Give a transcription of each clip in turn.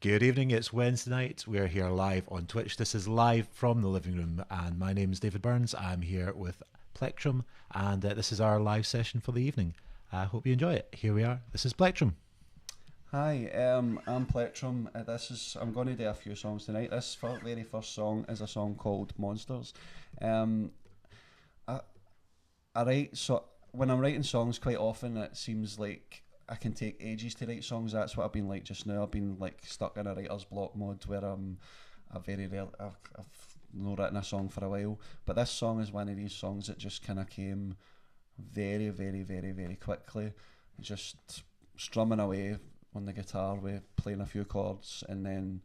Good evening, it's Wednesday night. We're here live on Twitch. This is live from the living room, and my name is David Burns. I'm here with Plectrum, and this is our live session for the evening. I hope you enjoy it. Here we are. This is Plectrum. Hi, I'm Plectrum. I'm going to do a few songs tonight. This very first song is a song called Monsters. I write when I'm writing songs, quite often it seems like I can take ages to write songs. That's what I've been like just now. I've been like stuck in a writer's block mode where I've not written a song for a while. But this song is one of these songs that just kind of came very, very, very, very quickly. Just strumming away on the guitar with playing a few chords and then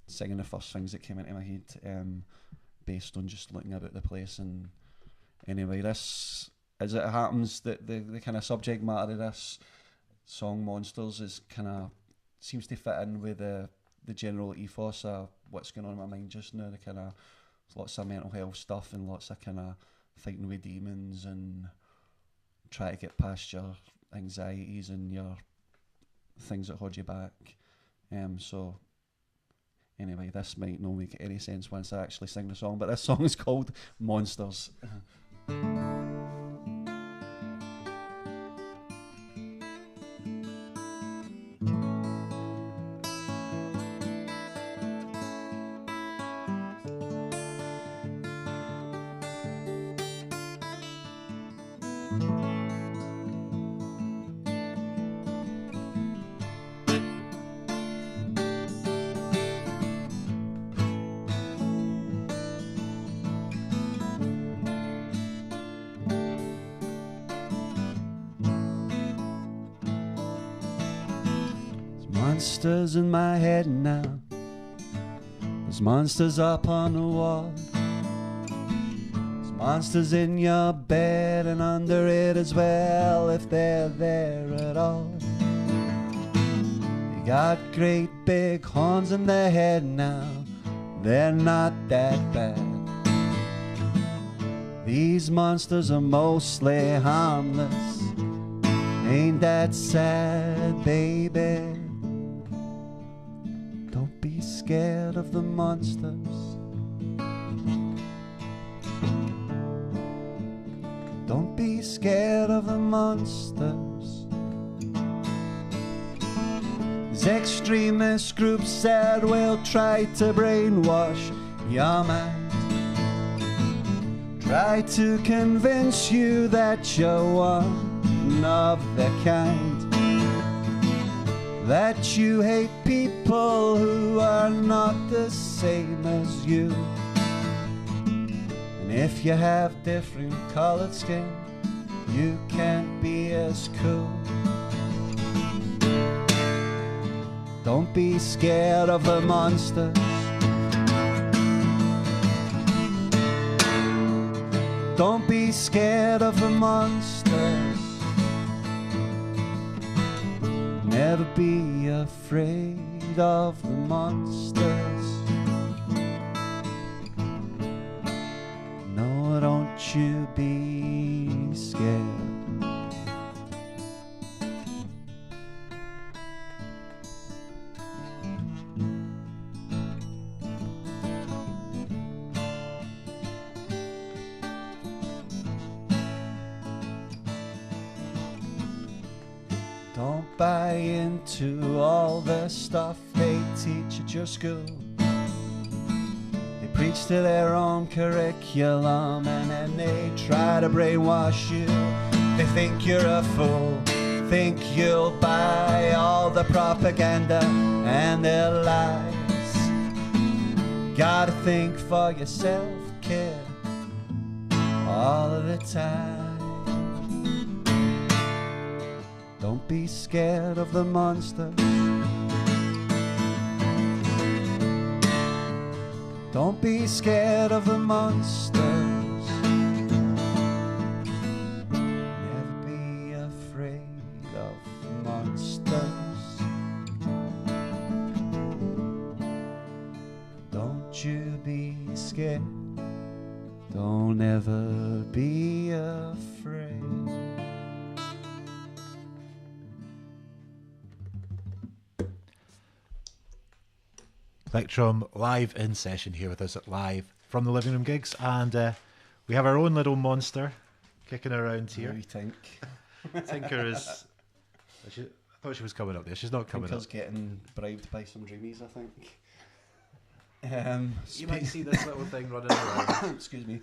singing the first things that came into my head, based on just looking about the place. And anyway, this, as it happens, the kind of subject matter of this song, Monsters, is kind of seems to fit in with the general ethos of what's going on in my mind just now. The kind of lots of mental health stuff and lots of kind of fighting with demons and try to get past your anxieties and your things that hold you back. So anyway, this might not make any sense once I actually sing the song, but this song is called Monsters. Monsters in my head now. There's monsters up on the wall. There's monsters in your bed and under it as well, if they're there at all. They got great big horns in their head now. They're not that bad. These monsters are mostly harmless. Ain't that sad, baby? Be scared of the monsters. Don't be scared of the monsters. These extremist groups that will try to brainwash your mind, try to convince you that you're one of their kind, that you hate people who are not the same as you. And if you have different colored skin, you can't be as cool. Don't be scared of the monsters. Don't be scared of the monsters. Never be afraid of the monsters. No, don't you be scared. Don't buy into all the stuff they teach at your school. They preach to their own curriculum and then they try to brainwash you. They think you're a fool, think you'll buy all the propaganda and their lies. Gotta think for yourself, kid, all of the time. Don't be scared of the monsters. Don't be scared of the monsters. Never be afraid of the monsters. Don't you be scared. Don't ever be afraid. Plectrum live in session here with us at live from the Living Room gigs, and we have our own little monster kicking around here. We think. Tinker is. I thought she was coming up there. She's not coming Tinker's up. Getting bribed by some dreamies, I think. You might see this little thing running around. Excuse me.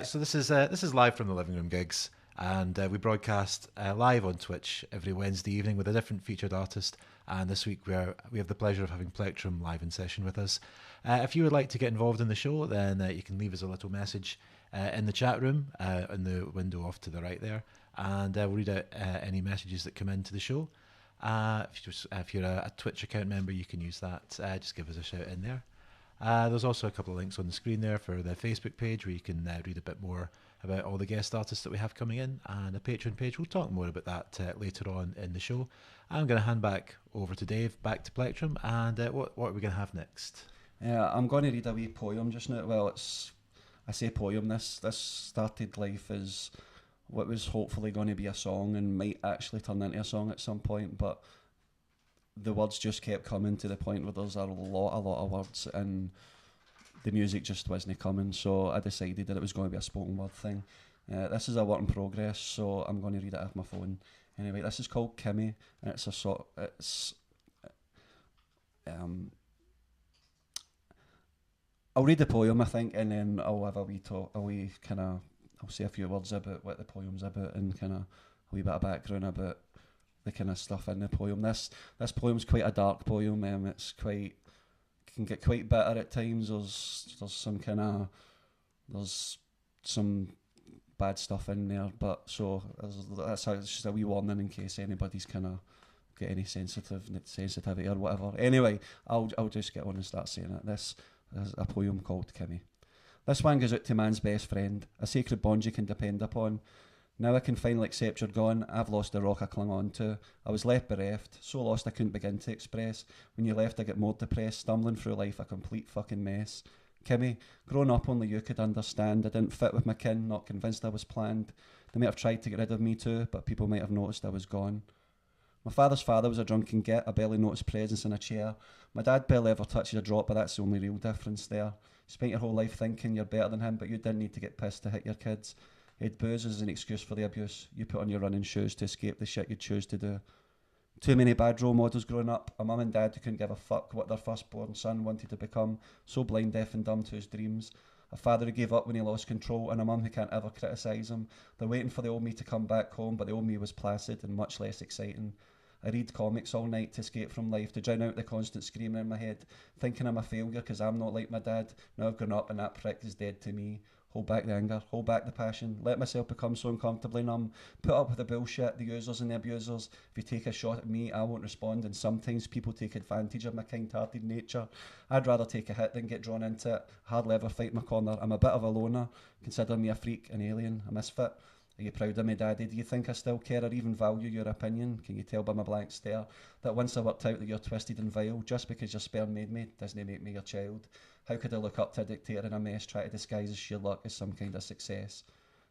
So this is live from the Living Room gigs, and we broadcast live on Twitch every Wednesday evening with a different featured artist. And this week we have the pleasure of having Plectrum live in session with us. If you would like to get involved in the show, then you can leave us a little message in the chat room in the window off to the right there, and we'll read out any messages that come into the show. If you're a Twitch account member, you can use that. Just give us a shout in there. There's also a couple of links on the screen there for the Facebook page where you can read a bit more about all the guest artists that we have coming in, and a Patreon page. We'll talk more about that later on in the show. I'm going to hand back over to Dave, back to Plectrum, and what are we going to have next? Yeah, I'm going to read a wee poem just now. Well, I say poem. This started life as what was hopefully going to be a song and might actually turn into a song at some point, but the words just kept coming to the point where there's a lot of words and the music just wasn't coming, so I decided that it was going to be a spoken word thing. This is a work in progress, so I'm going to read it off my phone. Anyway, this is called Kimmy, and it's a sort. I'll read the poem, I think, and then I'll have a wee talk, I'll say a few words about what the poem's about and kind of a wee bit of background about the kind of stuff in the poem. This poem's quite a dark poem. It's can get quite bitter at times. There's some bad stuff in there, but so that's just a wee warning in case anybody's kind of get any sensitivity or whatever. Anyway, I'll just get on and start saying it. This is a poem called Kimmy. This one goes out to man's best friend, a sacred bond you can depend upon. Now I can finally accept you're gone. I've lost the rock I clung on to. I was left bereft, so lost I couldn't begin to express. When you left I get more depressed, stumbling through life a complete fucking mess. Kimmy, grown up only you could understand. I didn't fit with my kin, not convinced I was planned. They might have tried to get rid of me too, but people might have noticed I was gone. My father's father was a drunken git, I barely noticed presence in a chair. My dad barely ever touches a drop, but that's the only real difference there. You spent your whole life thinking you're better than him, but you didn't need to get pissed to hit your kids. He had booze as an excuse for the abuse. You put on your running shoes to escape the shit you'd choose to do. Too many bad role models growing up. A mum and dad who couldn't give a fuck what their firstborn son wanted to become, so blind, deaf and dumb to his dreams. A father who gave up when he lost control, and a mum who can't ever criticise him. They're waiting for the old me to come back home, but the old me was placid and much less exciting. I read comics all night to escape from life, to drown out the constant screaming in my head, thinking I'm a failure because I'm not like my dad. Now I've grown up and that prick is dead to me. Hold back the anger, hold back the passion, let myself become so uncomfortably numb, put up with the bullshit, the users and the abusers. If you take a shot at me, I won't respond, and sometimes people take advantage of my kind-hearted nature. I'd rather take a hit than get drawn into it. Hardly ever fight my corner. I'm a bit of a loner. Consider me a freak, an alien, a misfit. Are you proud of me, Daddy? Do you think I still care or even value your opinion? Can you tell by my blank stare that once I worked out that you're twisted and vile, just because your sperm made me doesn't make me your child? How could I look up to a dictator in a mess, try to disguise his sheer luck as some kind of success?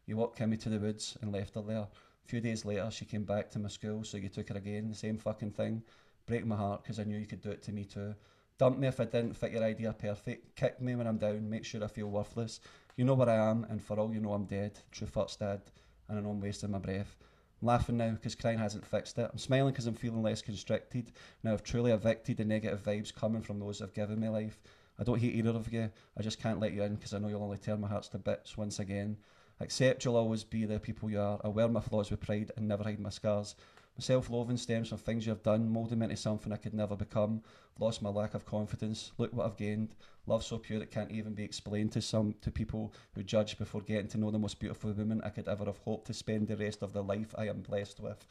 You walked Kimmy to the woods and left her there. A few days later, she came back to my school, so you took her again, the same fucking thing. Break my heart, because I knew you could do it to me too. Dump me if I didn't fit your idea perfect. Kick me when I'm down, make sure I feel worthless. You know where I am, and for all you know I'm dead. True first dad. And I know I'm wasting my breath. I'm laughing now because crying hasn't fixed it. I'm smiling because I'm feeling less constricted. Now I've truly evicted the negative vibes coming from those who've given me life. I don't hate either of you. I just can't let you in because I know you'll only tear my hearts to bits once again. Accept you'll always be the people you are. I wear my flaws with pride and never hide my scars. My self-loathing stems from things you've done, moulding me into something I could never become. Lost my lack of confidence. Look what I've gained. Love so pure it can't even be explained to people who judge before getting to know the most beautiful woman I could ever have hoped to spend the rest of the life I am blessed with.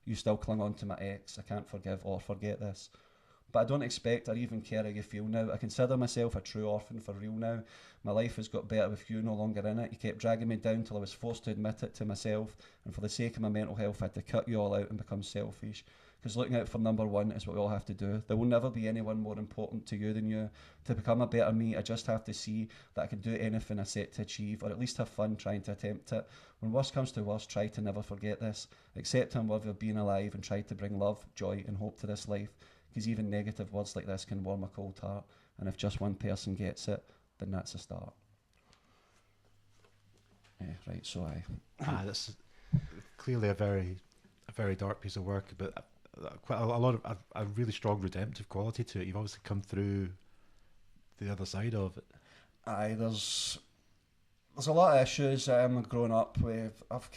You still clung on to my ex. I can't forgive or forget this. But I don't expect or even care how you feel now. I consider myself a true orphan for real now. My life has got better with you no longer in it. You kept dragging me down till I was forced to admit it to myself, and for the sake of my mental health I had to cut you all out and become selfish. Because looking out for number one is what we all have to do. There will never be anyone more important to you than you. To become a better me, I just have to see that I can do anything I set to achieve, or at least have fun trying to attempt it. When worst comes to worst, try to never forget this. Accept I'm worthy of being alive and try to bring love, joy and hope to this life. because even negative words like this can warm a cold heart, and if just one person gets it, then that's a start. Right, so that's clearly a very dark piece of work, but quite a lot of a really strong redemptive quality to it. You've obviously come through the other side of it. There's a lot of issues growing up with. I've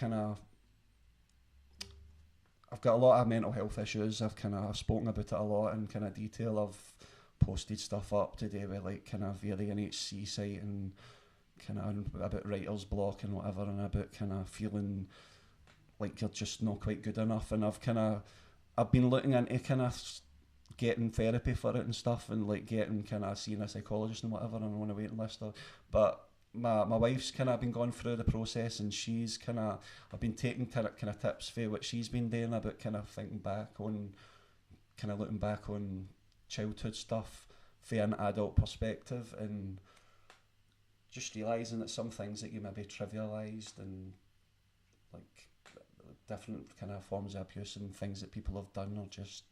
got a lot of mental health issues. I've spoken about it a lot in kind of detail. I've posted stuff up today with like kind of via the NHC site and kind of about writer's block and whatever, and about kind of feeling like you're just not quite good enough. And I've been looking into kind of getting therapy for it and stuff, and like getting kind of seeing a psychologist and whatever, and I'm on a waiting list. But my wife's kind of been going through the process, and she's kind of, I've been taking kind of tips for what she's been doing about kind of thinking back on, kind of looking back on childhood stuff from an adult perspective, and just realising that some things that you maybe trivialised and like different kind of forms of abuse and things that people have done are just,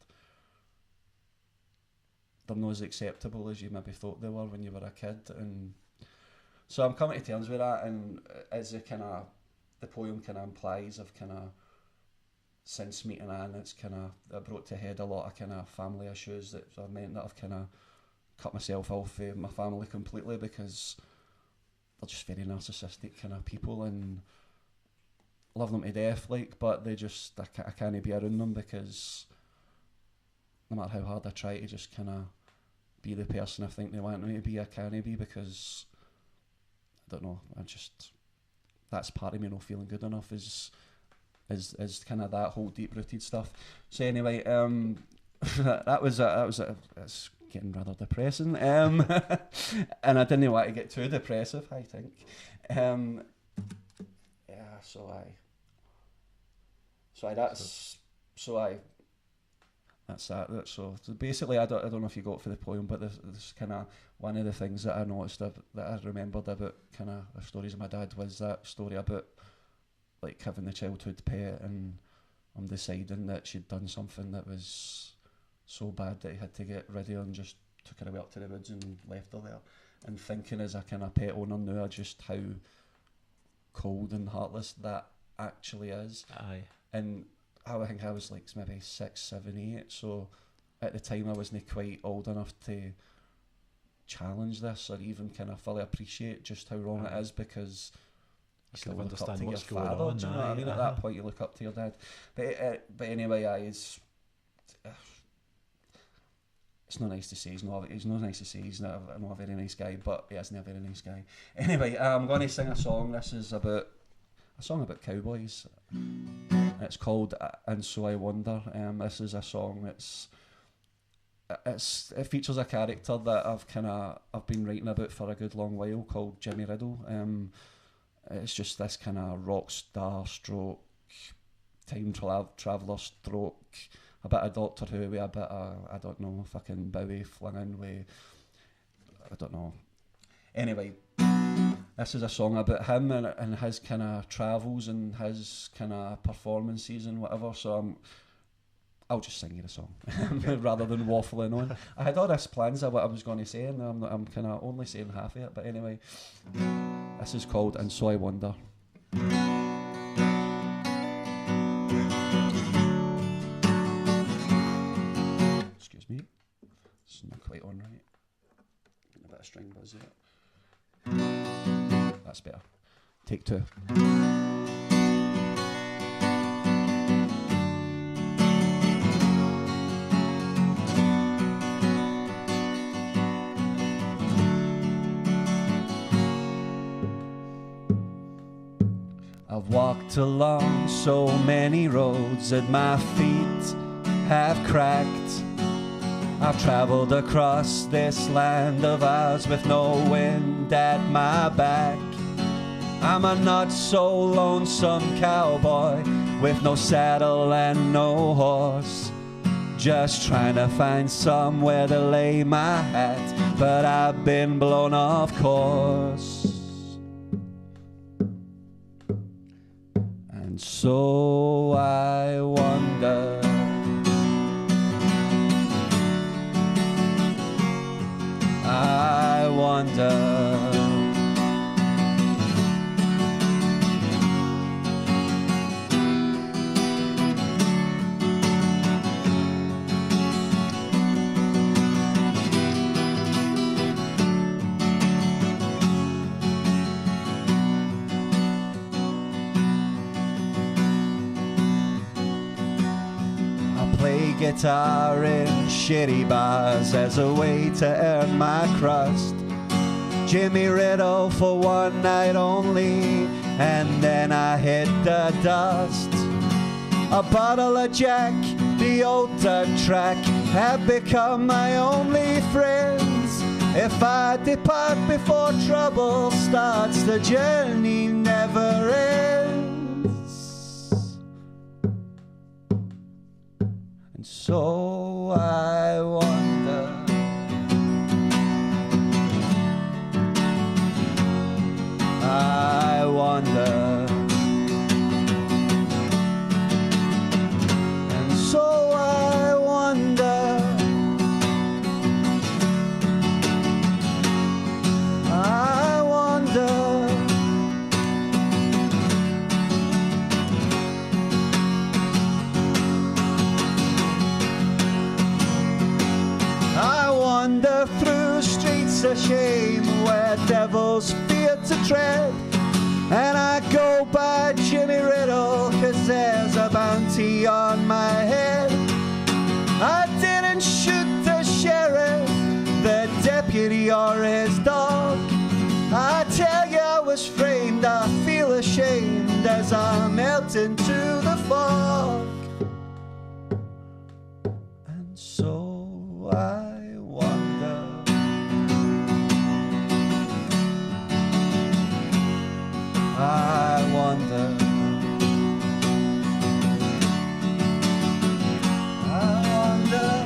they're not as acceptable as you maybe thought they were when you were a kid. And so I'm coming to terms with that, and as the poem kind of implies, I've kind of, since meeting Anne, it's kind of brought to head a lot of kind of family issues that have meant that I've kind of cut myself off of my family completely, because they're just very narcissistic kind of people, and love them to death, like, but they just, I can't be around them, because no matter how hard I try to just kind of be the person I think they want me to be, I can't be, because I don't know, that's part of me not feeling good enough, is kind of that whole deep rooted stuff. So anyway, it's getting rather depressing, and I didn't want to get too depressive, I think. That's that. So basically, I don't know if you got for the poem, but this kind of one of the things that I noticed that I remembered about kind of the stories of my dad was that story about like having the childhood pet, and I'm deciding that she'd done something that was so bad that he had to get rid of her and just took her away up to the woods and left her there. And thinking as a kind of pet owner now just how cold and heartless that actually is. Aye. And I think I was like maybe 6, 7, 8, so at the time I wasn't quite old enough to challenge this or even kind of fully appreciate just how wrong it is, because you still look up to your father, do you know what I mean? At that point you look up to your dad. But anyway, it's not nice to say, he's not nice to say, he's not a very nice guy, but he isn't a very nice guy. Anyway, I'm going to sing a song. This is about a song about cowboys. It's called And So I Wonder. This is a song it features a character that I've been writing about for a good long while, called Jimmy Riddle. It's just this kind of rock star stroke time traveller stroke, a bit of Doctor Who with a bit of, I don't know, fucking Bowie flung in with, I don't know. Anyway, this is a song about him and his kind of travels and his kind of performances and whatever, so I'll just sing you the song rather than waffling on. I had all this plans of what I was going to say, and I'm kind of only saying half of it, but anyway, this is called And So I Wonder. Excuse me, it's not quite on right. Getting a bit of string buzz there. That's better. Take 2. I've walked along so many roads that my feet have cracked. I've travelled across this land of ours with no wind at my back. I'm a not so lonesome cowboy with no saddle and no horse, just trying to find somewhere to lay my hat, but I've been blown off course. And so I wonder guitar in shitty bars as a way to earn my crust. Jimmy Riddle for one night only, and then I hit the dust. A bottle of Jack, the old dirt track, have become my only friends. If I depart before trouble starts, the journey never ends. And so I wonder, I wonder, and so I wonder, I wonder, I wander through streets of shame where devils fear to tread, and I go by Jimmy Riddle 'cause there's a bounty on my head. I didn't shoot the sheriff, the deputy or his dog. I tell you I was framed, I feel ashamed as I melt into the fog. And so I wonder, I wonder, I wonder,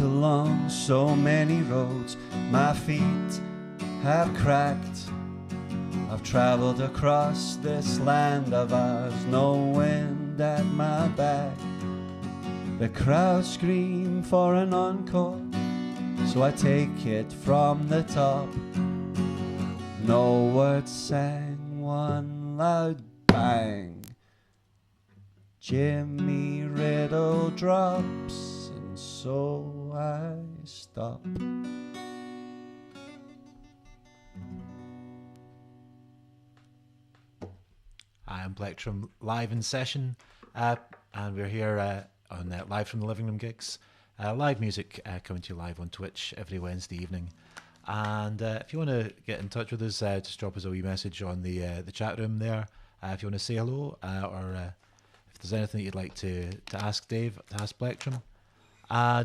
along so many roads, my feet have cracked. I've traveled across this land of ours, no wind at my back. The crowd scream for an encore, so I take it from the top. No words sang, one loud bang. Jimmy Riddle drops, and so I stop. I am Plectrum live in session, and we're here on live from the Living Room gigs. Live music coming to you live on Twitch every Wednesday evening. And if you want to get in touch with us, just drop us a wee message on the chat room there. If you want to say hello, or if there's anything that you'd like to ask Dave, to ask Plectrum,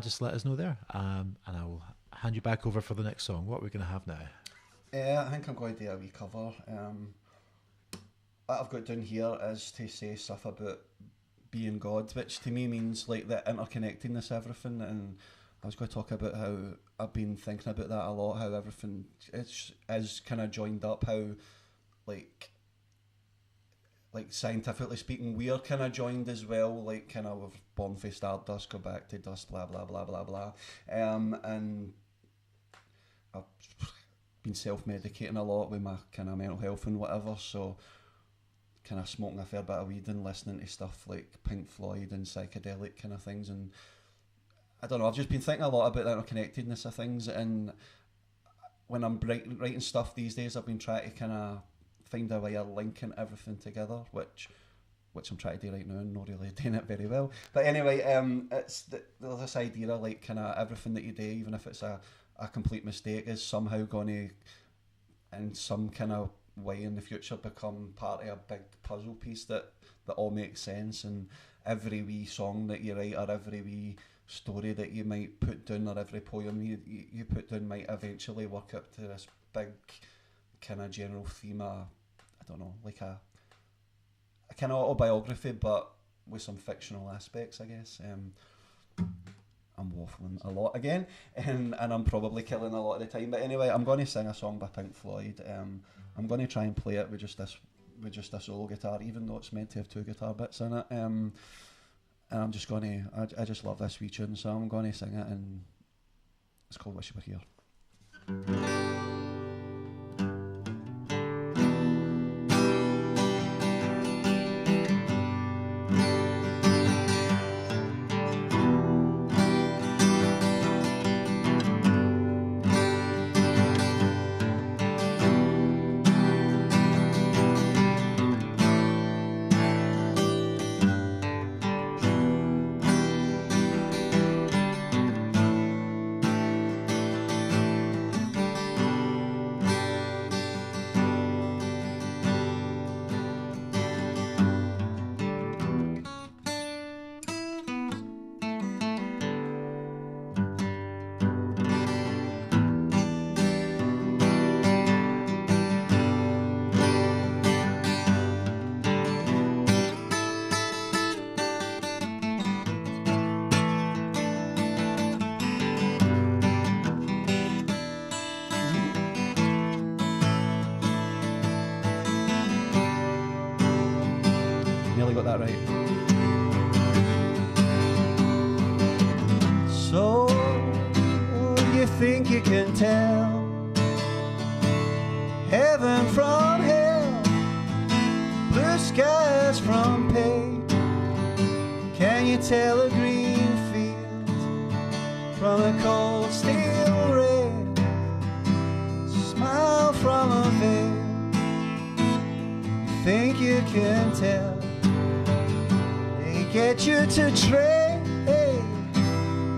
just let us know there, and I will hand you back over for the next song. What are we going to have now? I think I'm going to do a wee cover. What I've got down here is to say stuff about being God, which to me means like the interconnectedness of everything. And I was going to talk about how I've been thinking about that a lot, how everything is kind of joined up, how like scientifically speaking, we're kind of joined as well, like kind of with born from stardust, go back to dust, blah blah blah blah blah. And I've been self-medicating a lot with my kind of mental health and whatever, so kind of smoking a fair bit of weed and listening to stuff like Pink Floyd and psychedelic kind of things. And I don't know, I've just been thinking a lot about the interconnectedness of things, and when I'm writing stuff these days, I've been trying to kind of find a way of linking everything together, which I'm trying to do right now and not really doing it very well. But anyway, it's there's this idea of like kind of everything that you do, even if it's a complete mistake, is somehow going to, in some kind of way in the future, become part of a big puzzle piece that all makes sense. And every wee song that you write, or every wee story that you might put down, or every poem you put down might eventually work up to this big kind of general theme of, I don't know, like a kind of autobiography, but with some fictional aspects, I guess. I'm waffling a lot again, and I'm probably killing a lot of the time. But anyway, I'm going to sing a song by Pink Floyd. I'm going to try and play it with just a solo guitar, even though it's meant to have two guitar bits in it. And I'm just going to, I just love this wee tune, so I'm going to sing it, and it's called Wish You Were Here. Nearly got that right. So you think you can tell heaven from hell, blue skies from pain? Can you tell a green field from a cold steel red, smile from a veil? You think you can tell, get you to trade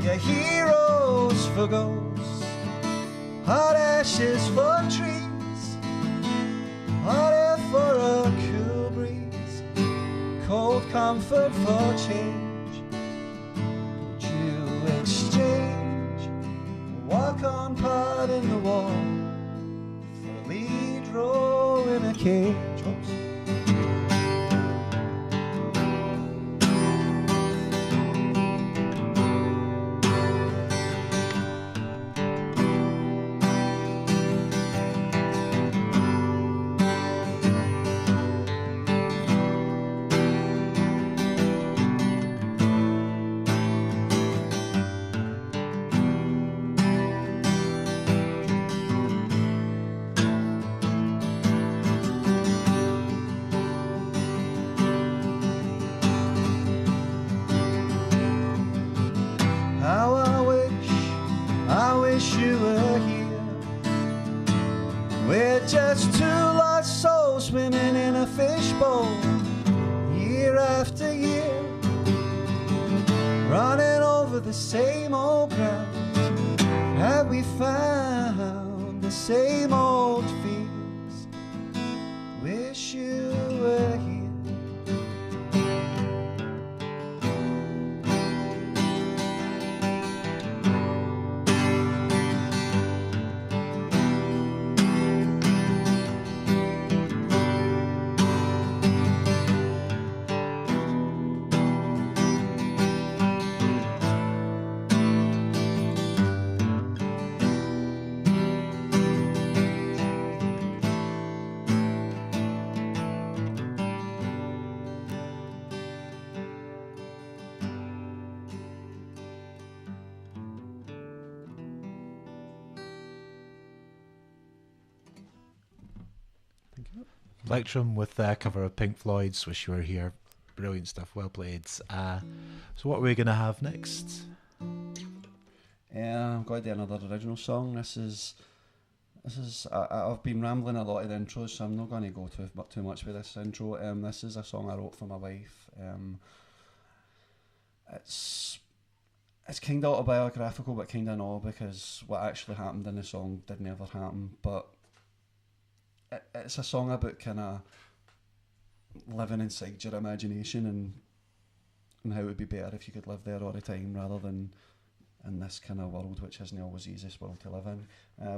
your heroes for ghosts, hot ashes for trees, hot air for a cool breeze, cold comfort for change. Would you exchange a walk-on part in the wall for a lead role in a cage? Oops. You were here. We're just two lost souls swimming in a fishbowl, year after year, running over the same old ground. Have we found the same old fears? Wish you were here. Plectrum with a cover of Pink Floyd's Wish You Were Here. Brilliant stuff, well played. So what are we going to have next? I'm going to do another original song. This is I've been rambling a lot of the intros, so I'm not going to go too much with this intro. This is a song I wrote for my wife. It's kind of autobiographical, but kind of not, because what actually happened in the song did never happen. But it's a song about kind of living inside your imagination and how it would be better if you could live there all the time rather than in this kind of world, which isn't always the easiest world to live in.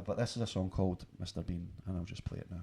But this is a song called Mr. Bean, and I'll just play it now.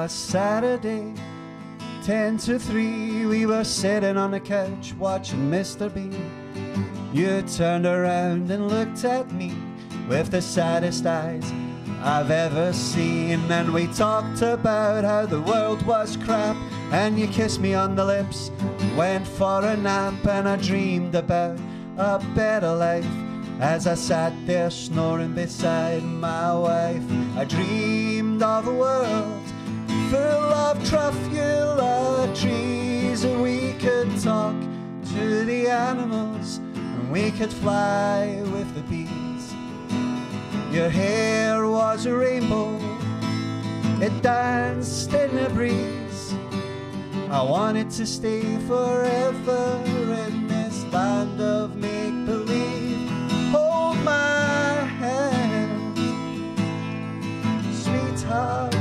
was Saturday, 10 to 3. We were sitting on the couch watching Mr. Bean. You turned around and looked at me with the saddest eyes I've ever seen. And we talked about how the world was crap, and you kissed me on the lips, went for a nap, and I dreamed about a better life as I sat there snoring beside my wife. I dreamed of a world full of truffula trees, and we could talk to the animals, and we could fly with the bees. Your hair was a rainbow, it danced in the breeze. I wanted to stay forever in this land of make-believe. Hold my hand, sweetheart.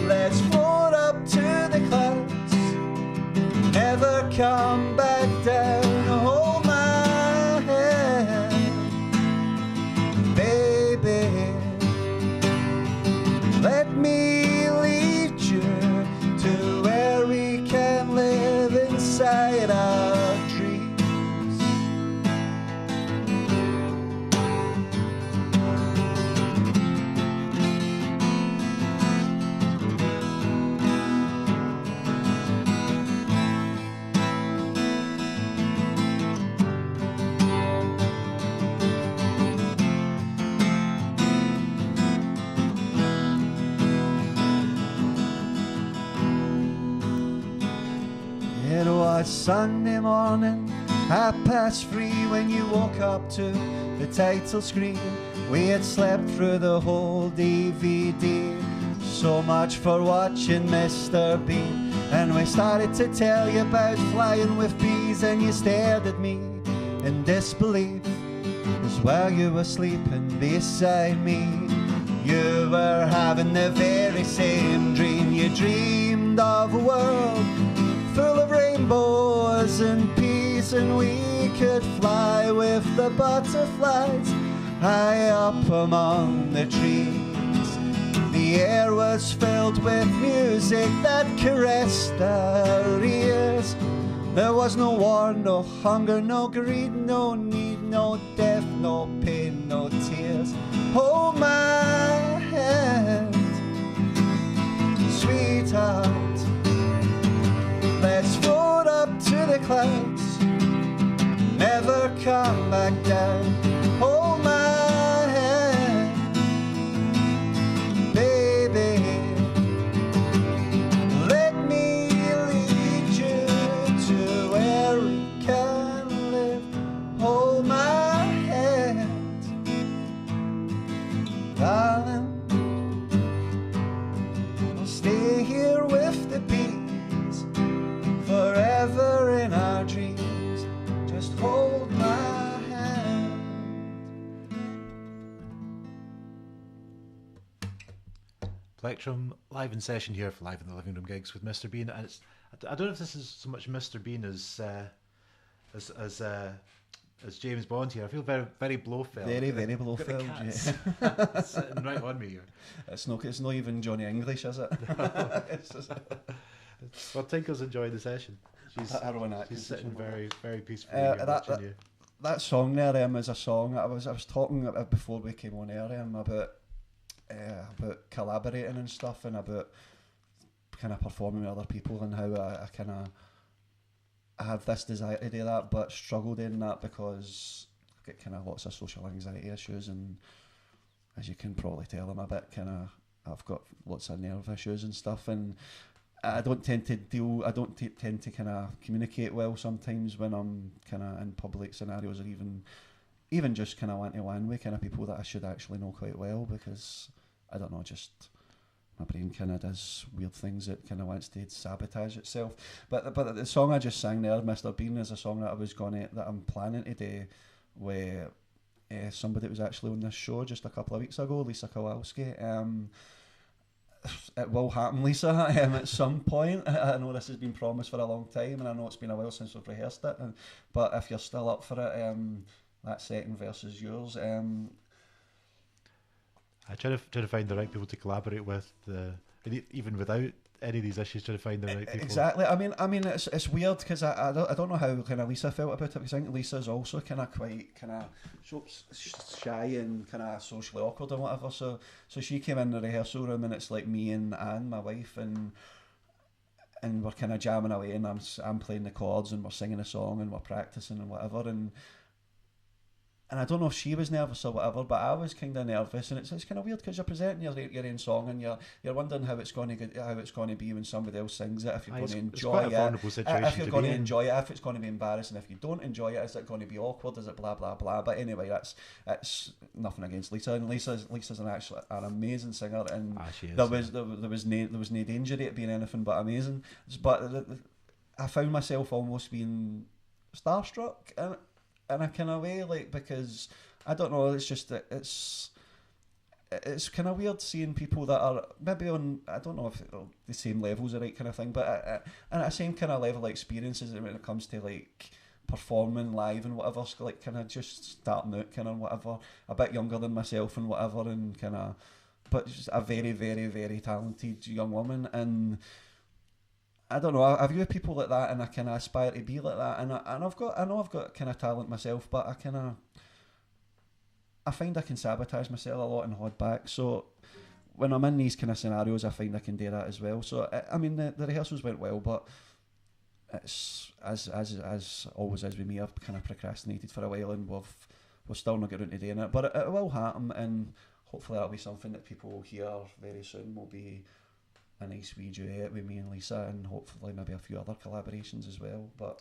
Let's float up to the clouds, never come back down. Hold my hand, baby. Let me lead you to where we can live inside our dreams. It was Sunday morning, 3:30 when you woke up to the title screen. We had slept through the whole DVD. So much for watching Mr. Bean. And we started to tell you about flying with bees, and you stared at me in disbelief as while you were sleeping beside me, you were having the very same dream. You dreamed of a world full of rainbows and peace, and we could fly with the butterflies high up among the trees. The air was filled with music that caressed our ears. There was no war, no hunger, no greed, no need, no death, no pain, no tears. Hold my hand, sweetheart. Let's float up to the clouds, never come back down. Hold my hand, baby. Let me lead you to where we can live. Hold my hand, darling. We'll stay here with the bees forever in our dreams. Just hold my hand. Plectrum live in session here for Live in the Living Room gigs with Mr. Bean, and it's, I don't know if this is so much Mr. Bean as James Bond here. I feel very Blofeld. Very Blofeld. Yeah. Sitting right on me here. It's not even Johnny English, is it? It's just, well, Tinker's enjoying the session. She's sitting very peacefully here watching you. That song there is a song I was talking about before we came on air about collaborating and stuff, and about kind of performing with other people, and how I have this desire to do that, but struggle doing that because I get kind of lots of social anxiety issues, and as you can probably tell, I've got lots of nerve issues and stuff, and I don't tend to kind of communicate well sometimes when I'm kind of in public scenarios, or even just kind of one-to-one with kind of people that I should actually know quite well, because I don't know, just my brain kind of does weird things. It kind of wants to sabotage itself. But the song I just sang there, Mr. Bean, is a song that I'm planning to do with somebody that was actually on this show just a couple of weeks ago, Lisa Kowalski. It will happen, Lisa, at some point. I know this has been promised for a long time, and I know it's been a while since we've rehearsed it. But if you're still up for it, that second verse is yours. I try to find the right people to collaborate with. And even without any of these issues, trying to find the right people. Exactly. I mean, it's weird because I don't know how kind of Lisa felt about it, because I think Lisa's also kind of quite kind of shy and kind of socially awkward and whatever. So she came in the rehearsal room, and it's like me and Anne, my wife, and we're kind of jamming away, and I'm playing the chords, and we're singing a song, and we're practicing and whatever, and I don't know if she was nervous or whatever, but I was kind of nervous, and it's kind of weird because you're presenting your own song, and you're wondering how it's going to be when somebody else sings it, if you're going to enjoy it, if you're going to enjoy it, if it's going to be embarrassing, if you don't enjoy it, is it going to be awkward, is it blah blah blah. But anyway, that's nothing against Lisa, and Lisa's an amazing singer, and there was no danger to it being anything but amazing. But I found myself almost being starstruck, and in a kind of way, like, because I don't know, it's just that it's kind of weird seeing people that are maybe on, I don't know if the same levels are right kind of thing, but and a same kind of level of experiences when it comes to like performing live and whatever, so like kind of just starting out kind of whatever, a bit younger than myself and whatever, and kind of, but just a very very very talented young woman. And I don't know, I view people like that, and I kind of aspire to be like that, and I know I've got kind of talent myself, but I find I can sabotage myself a lot and hold back. So when I'm in these kind of scenarios, I find I can do that as well. So I mean, the rehearsals went well, but it's as always as with me, I've kind of procrastinated for a while, and we've still not got into doing it, but it will happen, and hopefully that'll be something that people will hear very soon. Will be a nice wee duet with me and Lisa, and hopefully maybe a few other collaborations as well. But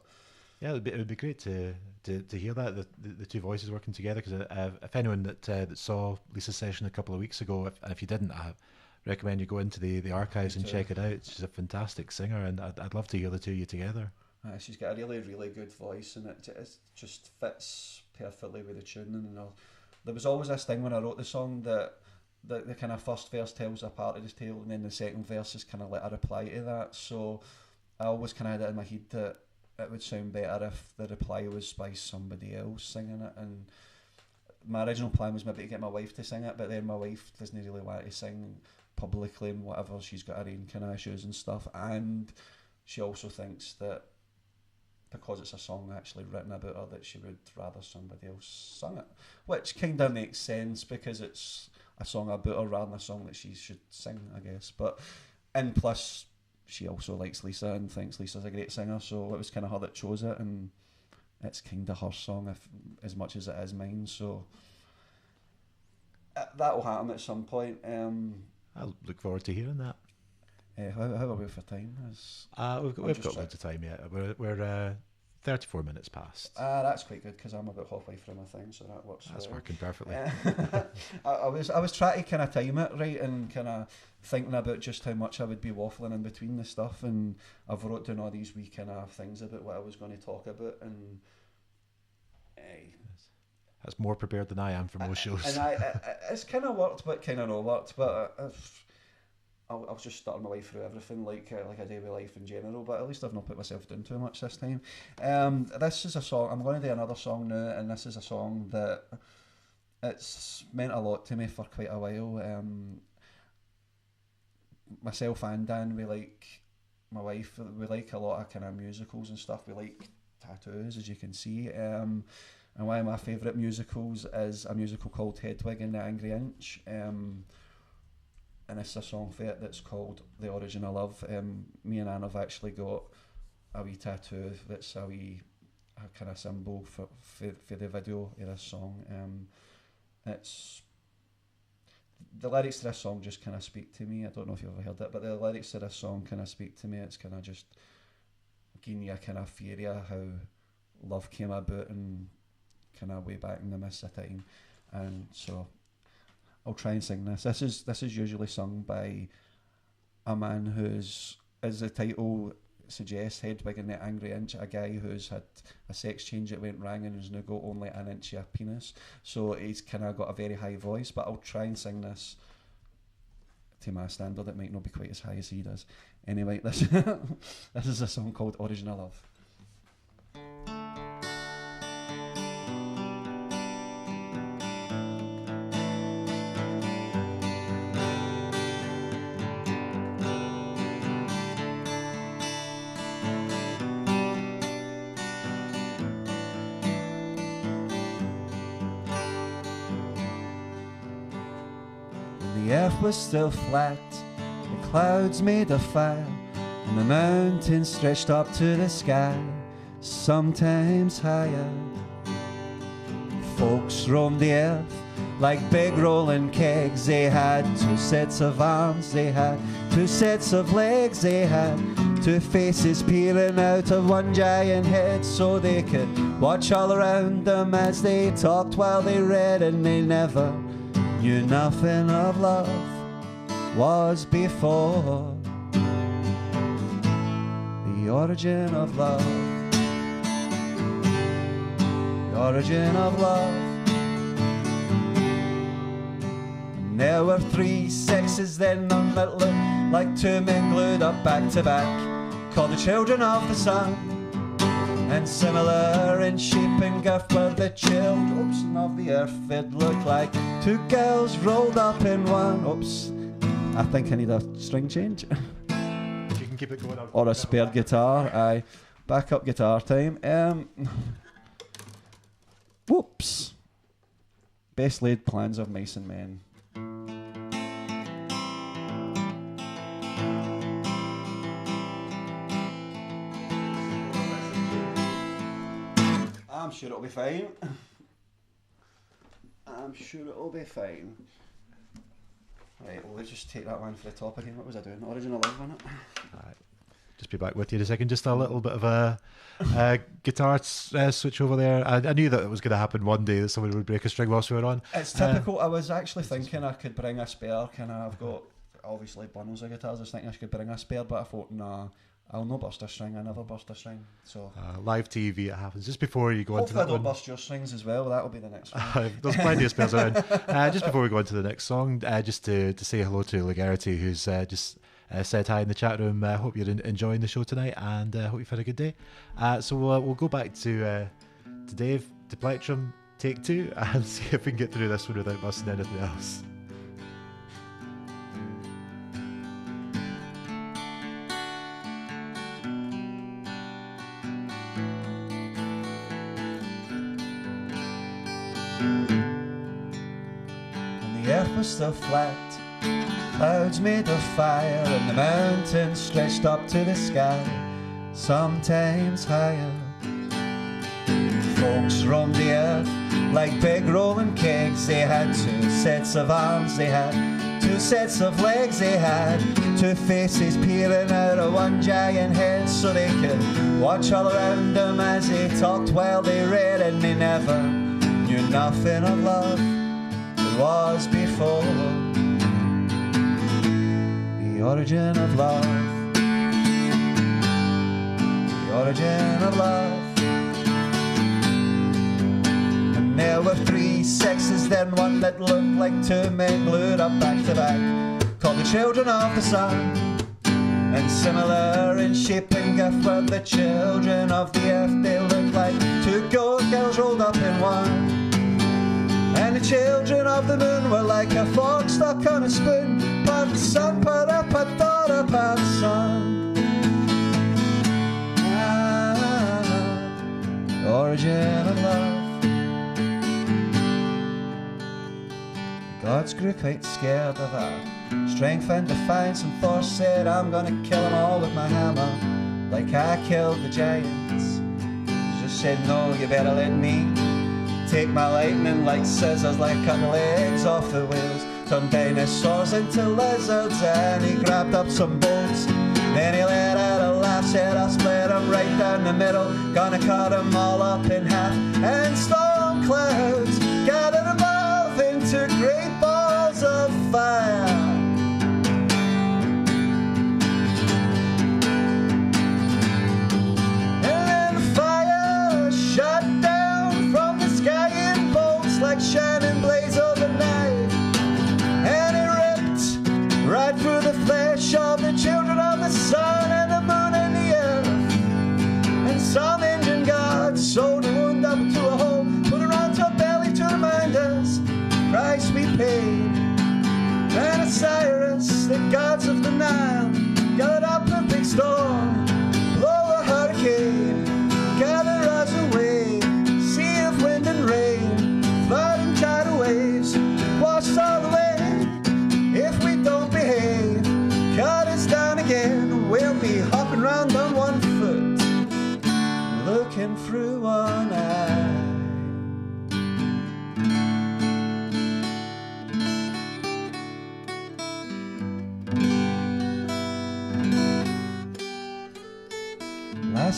yeah, it would be great to hear that the two voices working together. Because if anyone that saw Lisa's session a couple of weeks ago, if you didn't, I recommend you go into the archives and check it out. She's a fantastic singer, and I'd love to hear the two of you together. She's got a really really good voice, and it just fits perfectly with the tune. And there was always this thing when I wrote the song that the kind of first verse tells a part of this tale, and then the second verse is kind of like a reply to that. So I always kind of had it in my head that it would sound better if the reply was by somebody else singing it. And my original plan was maybe to get my wife to sing it, but then my wife doesn't really want to sing publicly and whatever. She's got her own kind of issues and stuff, and she also thinks that because it's a song actually written about her, that she would rather somebody else sing it, which kind of makes sense because it's a song about her rather than a song that she should sing, I guess. But and plus she also likes Lisa and thinks Lisa's a great singer, so it was kind of her that chose it, and it's kind of her song as much as it is mine. So that will happen at some point. I'll look forward to hearing that. How are we for time? We've got loads of time yet. We're 34 minutes past. That's quite good because I'm about halfway through my thing, so that works. That's working perfectly. I was trying to kind of time it right, and kind of thinking about just how much I would be waffling in between the stuff, and I've wrote down all these wee kind of things about what I was going to talk about, and that's more prepared than I am for most shows. And it's kind of worked, but kind of not worked. But I'll just start my way through everything like I do with life in general, but at least I've not put myself down too much this time. This is a song, I'm going to do another song now, and this is a song that it's meant a lot to me for quite a while. Myself and Dan, my wife, we like a lot of kind of musicals and stuff. We like tattoos, as you can see. And one of my favourite musicals is a musical called Hedwig and the Angry Inch. And it's a song for it that's called The Origin of Love. Me and Anne have actually got a wee tattoo that's a kind of symbol for the video of this song. It's the lyrics to this song just kind of speak to me. I don't know if you've ever heard it, but the lyrics to this song kind of speak to me. It's kind of just giving you a kind of theory of how love came about and kind of way back in the mist of time. And so I'll try and sing this. This is usually sung by a man who's, as the title suggests, Hedwig and the Angry Inch, a guy who's had a sex change that went wrong and who's now got only an inch of a penis. So he's kind of got a very high voice, but I'll try and sing this to my standard. It might not be quite as high as he does. Anyway, this is a song called Origin of Love. the earth was still flat, the clouds made a fire, and the mountains stretched up to the sky, sometimes higher. Folks roamed the earth like big rolling kegs. They had 2 sets of arms, they had 2 sets of legs, they had 2 faces peering out of one giant head, so they could watch all around them as they talked while they read, and they never knew nothing of love was before the origin of love, the origin of love. And there were 3 sexes then, none that looked like 2 men glued up back to back, called the children of the sun, and similar in shape and girth were the children of the earth. It looked like 2 girls rolled up in one. Oops, I think I need a string change. You can keep it going on. Or a spare guitar. Aye, backup guitar time. Whoops. Best laid plans of mice and men. I'm sure it'll be fine. I'm sure it'll be fine. Right, we'll just take that one for the top again. What was I doing? Original Love, wasn't it? Right. Just be back with you in a second. Just a little bit of a guitar switch over there. I knew that it was going to happen one day, that somebody would break a string whilst we were on. It's typical. I was actually thinking I could bring a spare. I've got obviously bundles of guitars. I was thinking I could bring a spare, but I thought, nah, I'll no burst a string. I never burst a string. So live TV, it happens just before you go into that I don't one. burst your strings as well. That'll be the next one. There's plenty of spares around. Just before we go into the next song, just to say hello to Legarity, who's just said hi in the chat room. Hope you're enjoying the show tonight, and hope you've had a good day. So we'll go back to Dave, to Plectrum, take 2, and see if we can get through this one without missing anything else. And the earth was still flat, clouds made of fire, and the mountains stretched up to the sky, sometimes higher. Folks roamed the earth like big rolling kegs. They had 2 sets of arms, they had 2 sets of legs, they had 2 faces peering out of one giant head, so they could watch all around them as they talked while they read, and they never knew nothing of love that was before the origin of love, the origin of love. And there were 3 sexes then, one that looked like 2 men glued up back to back, called the children of the sun, and similar in shape and girth were the children of the earth. They looked like 2 girls rolled up in one, and the children of the moon were like a fork stuck on a spoon. Part sun, part up, part daughter, part son. Origin of love. Gods grew quite scared of our strength and defiance, and Thor said, I'm gonna kill them all with my hammer, like I killed the giants. Just said, no, you better let me take my lightning like scissors, like cut the legs off the wheels, turned dinosaurs into lizards. And he grabbed up some bolts, then he let out a laugh, said, I'll split them right down the middle, gonna cut them all up in half. And storm clouds gathered above into great balls of fire. And then the fire shot down from the sky in bolts like shining blaze of the night, and it ripped right through the flesh of the children of the sun and the moon and the earth. And some engine guards sewed a wound up to a hole, put it onto a belly to remind us price we paid. And Osiris, the gods of the Nile, gathered up a big storm, blow a hurricane, gather us away, sea of wind and rain, flood and tidal waves, washed all away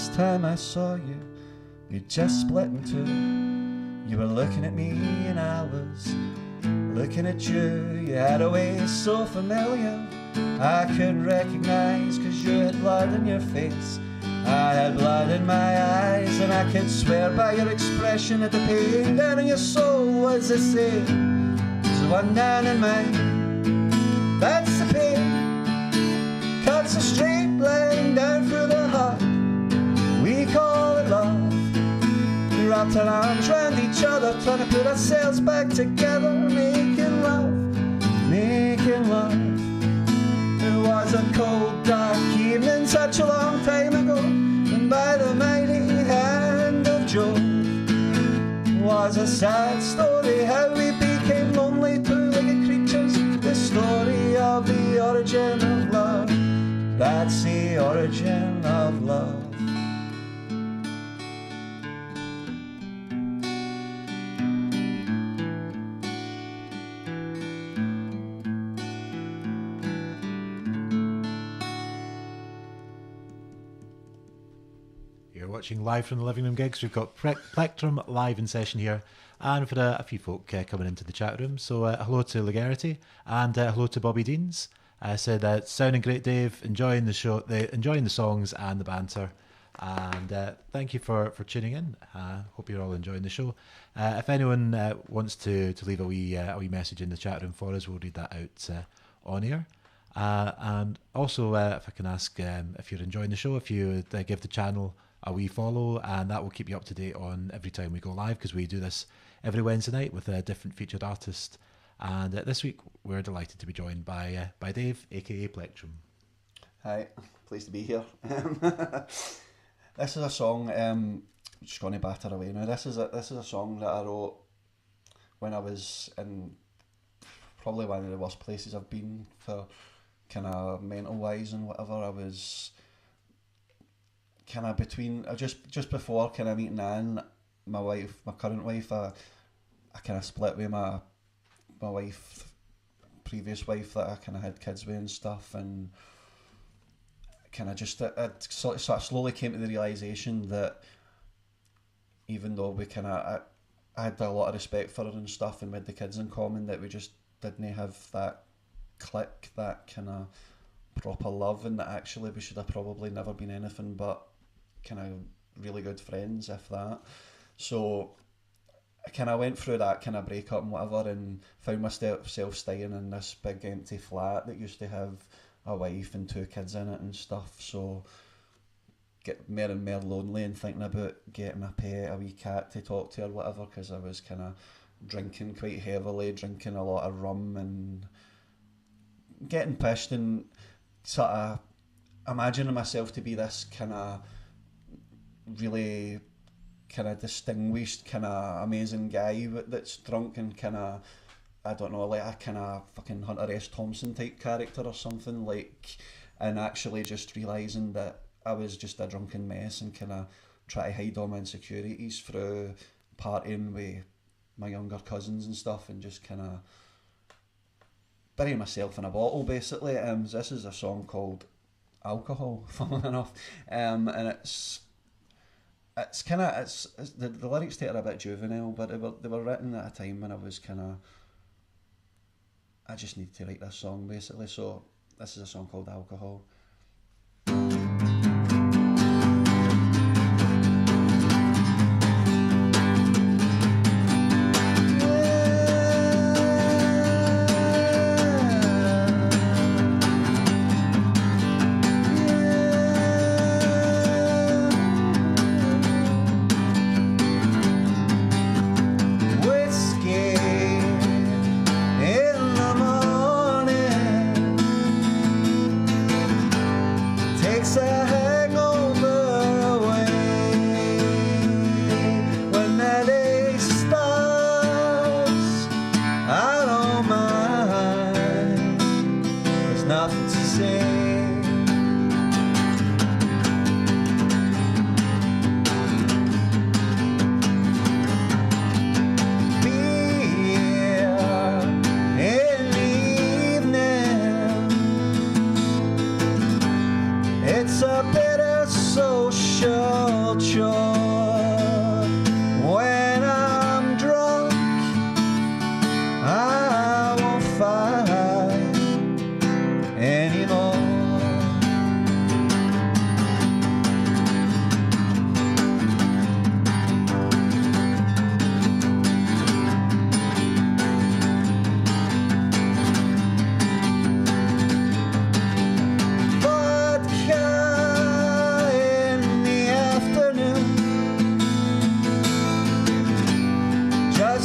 last time I saw you, you'd just split in two. You were looking at me and I was looking at you. You had a way so familiar I couldn't recognise, 'cause you had blood in your face, I had blood in my eyes, and I could swear by your expression that the pain down in your soul was the same as the one down in mine. That's the pain, cuts a straight line down through the heart. We call it love. We wrapped our arms round each other, trying to put ourselves back together, making love, making love. It was a cold, dark evening such a long time ago, and by the mighty hand of Jove was a sad story how we became lonely two-legged creatures. The story of the origin of love. That's the origin of love. Watching live from the Living Room gigs. We've got Plectrum live in session here, and we've had a few folk coming into the chat room. So hello to Legarity, and hello to Bobby Deans. Said sounding great, Dave. Enjoying the show, enjoying the songs and the banter, and thank you for tuning in. Hope you're all enjoying the show. If anyone wants to leave a wee message in the chat room for us, we'll read that out on air. And also, if I can ask, if you're enjoying the show, if you would give the channel a wee follow, and that will keep you up to date on every time we go live, because we do this every Wednesday night with a different featured artist. And this week we're delighted to be joined by Dave, aka Plectrum. Hi, pleased to be here. This is a song, just going to batter away now. This is a song that I wrote when I was in probably one of the worst places I've been for kind of mental wise and whatever. I was kind of between, just before kind of meeting Anne, my current wife, I kind of split with my previous wife that I kind of had kids with and stuff, and kind of just I sort of slowly came to the realisation that even though we kind of I had a lot of respect for her and stuff, and we had the kids in common, that we just didn't have that click, that kind of proper love, and that actually we should have probably never been anything but kind of really good friends, if that. So I kind of went through that kind of breakup and whatever, and found myself staying in this big empty flat that used to have a wife and 2 kids in it and stuff. So get more and more lonely and thinking about getting a pet, a wee cat to talk to or whatever, because I was kind of drinking quite heavily, drinking a lot of rum and getting pissed, and sort of imagining myself to be this kind of really kind of distinguished, kind of amazing guy that's drunk and kind of, I don't know, like a kind of fucking Hunter S. Thompson type character or something, like, and actually just realising that I was just a drunken mess and kind of try to hide all my insecurities through partying with my younger cousins and stuff, and just kind of burying myself in a bottle, basically. This is a song called Alcohol, funnily enough, and it's kind of, it's the lyrics to it are a bit juvenile, but they were written at a time when I was kind of, I just need to write this song, basically. So this is a song called Alcohol.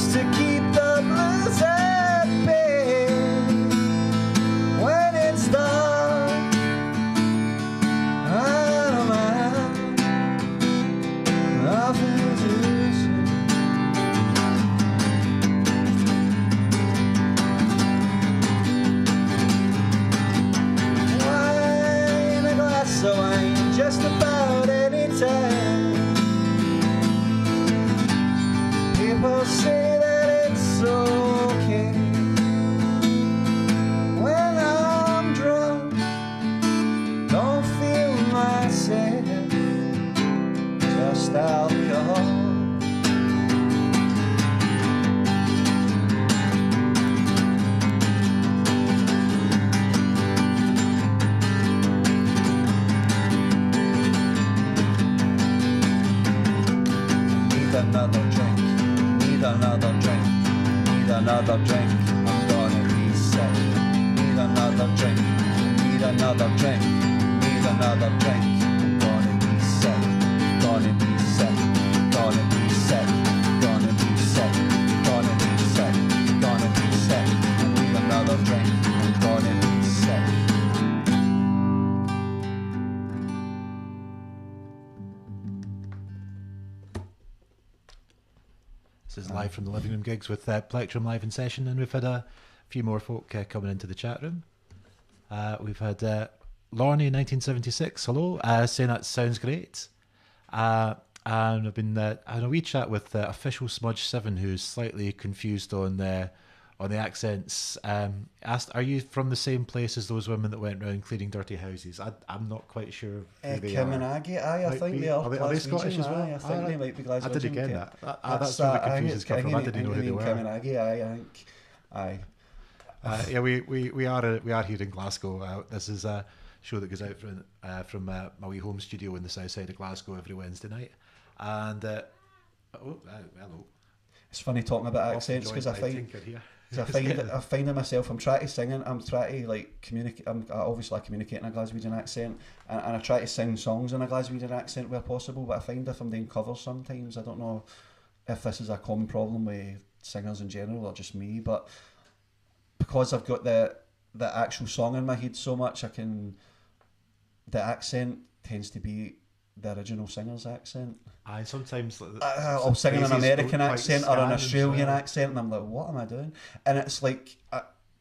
just to keep the blues at bay. When it's dark, I don't mind, nothing to say. Wine, a glass of wine, just about any time. People say that it's okay when I'm drunk, don't feel myself, just alcohol. Need another drink, need another drink, need another drink, I'm gonna be sick. Need another drink, need another drink, need another drink, I'm gonna be sick, gonna be sick, gonna be sick, gonna be sick, gonna be sick, gonna be sick. I need another drink, I'm gonna be sick. This is live from the Living Room gigs with Plectrum live in session, and we've had a few more folk coming into the chat room. We've had Lorne 1976, hello, saying that sounds great. And I've been having a wee chat with official Smudge 7, who's slightly confused on the accents. Asked, are you from the same place as those women that went round cleaning dirty houses? I'm not quite sure who they Kim are. and Aggie, aye, I Might think be. they are. Are they Scottish Glaswegian, as well? aye, I think they might be Glaswegian. I didn't get Kim. that. That's where the confusion's come from. I didn't know who they Kim and were. Aggie, aye, I think. Aye. Yeah, we are here in Glasgow. This is a show that goes out from my wee home studio in the south side of Glasgow every Wednesday night. And hello. It's funny talking about accents because I find in myself, I'm trying to sing and I'm trying to like communicate. I communicate in a Glaswegian accent, and I try to sing songs in a Glaswegian accent where possible. But I find if I'm doing covers sometimes, I don't know if this is a common problem with singers in general or just me, but because I've got the actual song in my head so much, the accent tends to be the original singer's accent. I sometimes I'll sing in an American accent or an Australian accent, and I'm like, what am I doing? And it's like,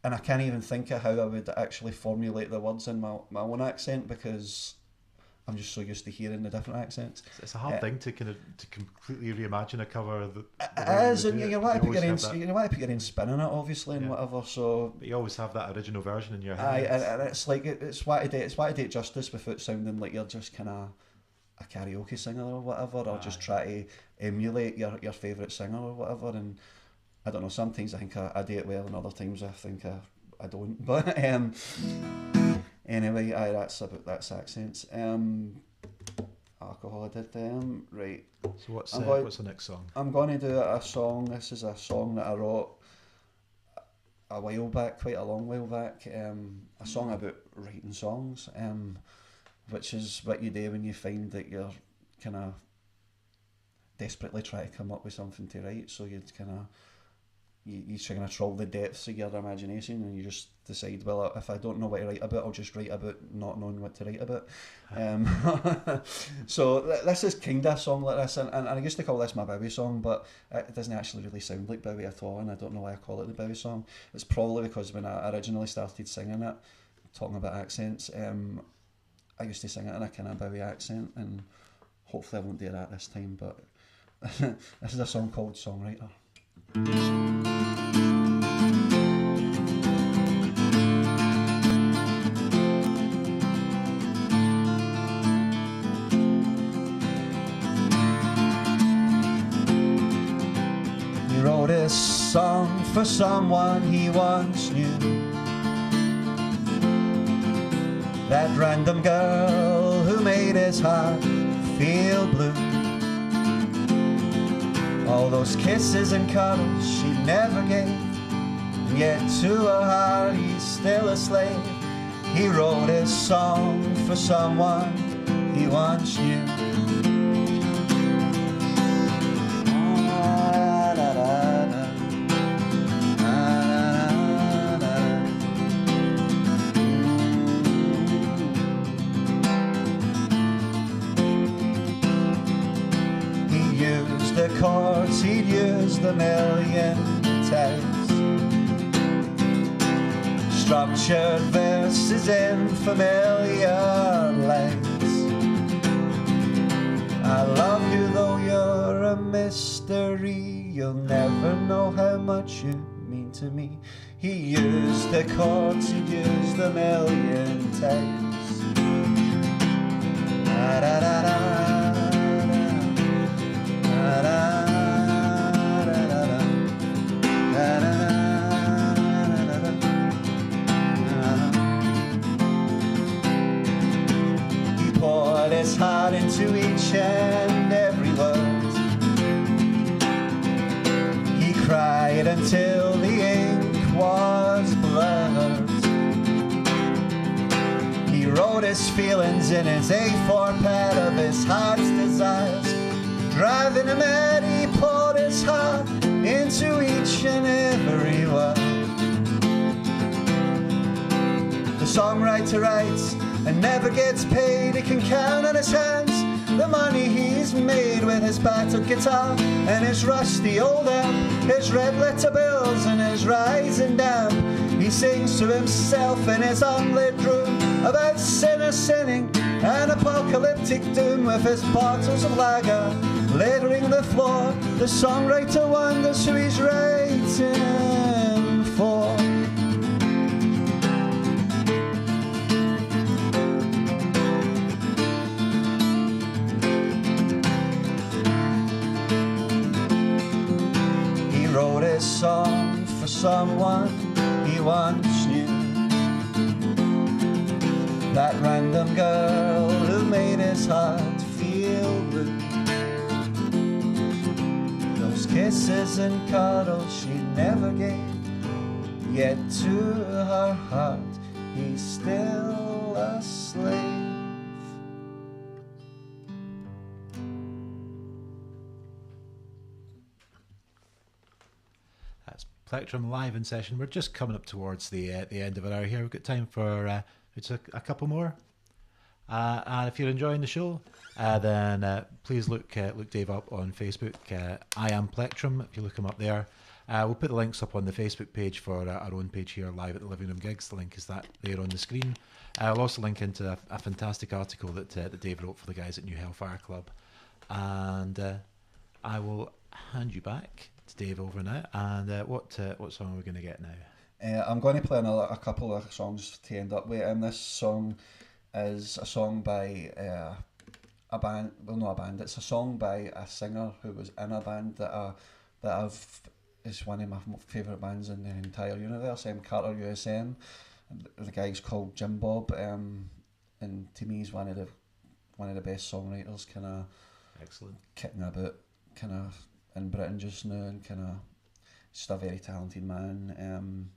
and I can't even think of how I would actually formulate the words in my own accent because I'm just so used to hearing the different accents. It's a hard thing to completely reimagine a cover. It is, and you want to put your own spin on it, obviously, and whatever. So, but you always have that original version in your head. Aye, and it's like it's what to do it justice without sounding like you're just kind of a karaoke singer or whatever, or just try to emulate your favourite singer or whatever. And I don't know, sometimes I think I do it well, and other times I think I don't. But anyway, that's accents. Alcohol, I did right. So what's the next song? I'm going to do a song. This is a song that I wrote a while back, quite a long while back. A song about writing songs. Which is what you do when you find that you're kind of desperately trying to come up with something to write. So you kind of you kind of trawl the depths of your imagination, and you just decide, well, if I don't know what to write about, I'll just write about not knowing what to write about. So this is kind of a song like this, and I used to call this my Bowie song, but it doesn't actually really sound like Bowie at all, and I don't know why I call it the Bowie song. It's probably because when I originally started singing it, talking about accents, I used to sing it in a kind of Bowie accent, and hopefully I won't do that this time, but this is a song called Songwriter. He wrote a song for someone he once knew, that random girl who made his heart feel blue. All those kisses and cuddles she never gave, and yet to her heart he's still a slave. He wrote his song for someone he once knew. million times. Structured verses in familiar lines. I love you though you're a mystery. You'll never know how much you mean to me. He used the chords he'd used a million times. Da, da, da, da, da, da. Poured his heart into each and every word. He cried until the ink was blurred. He wrote his feelings in his A4 pad of his heart's desires. Driving him mad, he poured his heart into each and every word. The songwriter writes and never gets paid. He can count on his hands the money he's made with his battered guitar and his rusty old amp, his red letter bills and his rising damp. He sings to himself in his unlit room about sinners sinning and apocalyptic doom with his bottles of lager littering the floor. The songwriter wonders who he's writing for. Wrote his song for someone he once knew, that random girl who made his heart feel blue. Those kisses and cuddles she never gave, yet to her heart he's still a slave. Plectrum live in session. We're just coming up towards the end of an hour here. We've got time for it's a couple more. And if you're enjoying the show, then please look Dave up on Facebook. I am Plectrum. If you look him up there, we'll put the links up on the Facebook page for our own page here live at the Livingroom gigs. The link is that there on the screen. I'll also link into a fantastic article that Dave wrote for the guys at New Hellfire Club, and I will hand you back to Dave over now. And what song are we going to get now? I'm going to play a couple of songs to end up with, and this song is a song by a band. Well, not a band. It's a song by a singer who was in a band that is one of my favourite bands in the entire universe. Carter USN. The guy's called Jim Bob, and to me he's one of the best songwriters. Kind of excellent, kicking about, kind of in Britain just now, and kind of just a very talented man.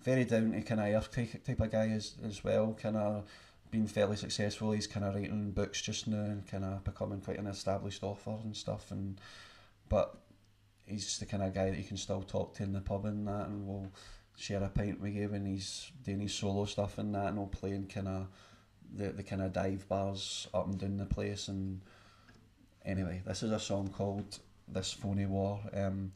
Very down to kind of earth type of guy as well. Kind of been fairly successful. He's kind of writing books just now and kind of becoming quite an established author and stuff. But he's the kind of guy that you can still talk to in the pub and that, and will share a pint with you when he's doing his solo stuff and that, and he'll play in kind of the kind of dive bars up and down the place. And anyway, this is a song called This Phony War, and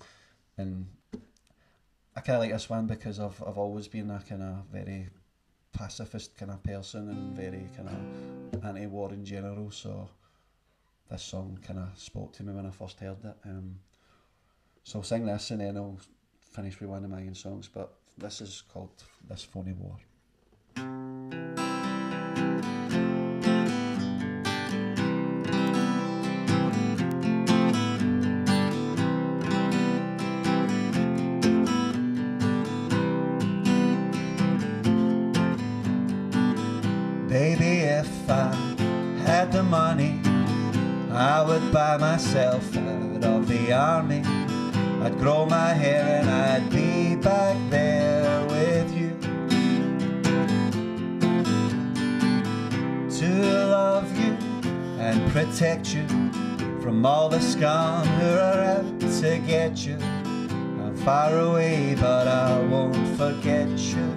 I kind of like this one because I've always been a kind of very pacifist kind of person and very kind of anti-war in general, so this song kind of spoke to me when I first heard it. So I'll sing this and then I'll finish with one of my own songs, but this is called This Phony War. Baby, if I had the money, I would buy myself out of the army. I'd grow my hair and I'd be back there with you, to love you and protect you from all the scum who are out to get you. I'm far away but I won't forget you.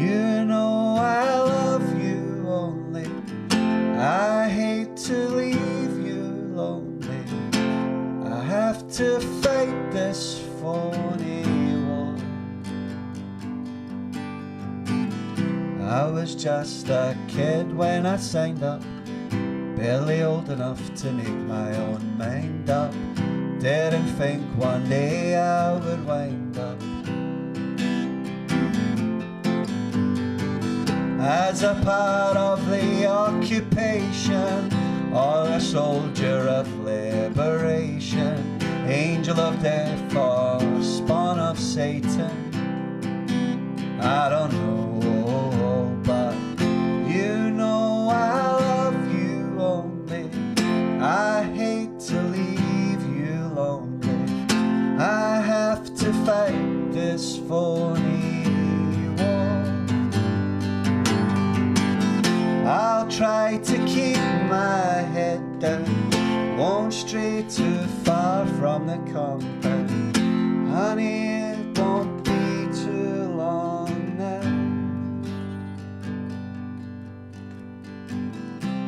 You know I love you only, I hate to leave you. to fight this phony war. I was just a kid when I signed up, barely old enough to make my own mind up. Didn't think one day I would wind up as a part of the occupation, or a soldier of liberation, angel of death or spawn of Satan. I don't know, but you know I love you only. I hate to leave you lonely. I have to fight this phony war. I'll try to keep my head down, won't stray too far from the compound. Honey, it won't be too long now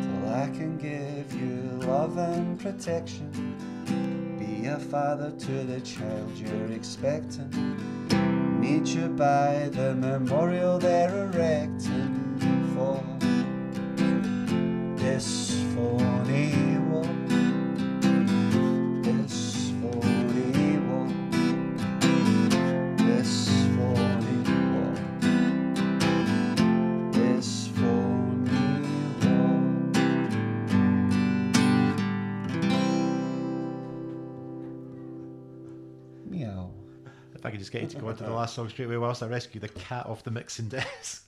till I can give you love and protection, be a father to the child you're expecting, meet you by the memorial they're erecting for this phony war, this phony war, this phony war, this phony war. Meow. If I could just get you to go on to the last song straight away whilst I rescue the cat off the mixing desk.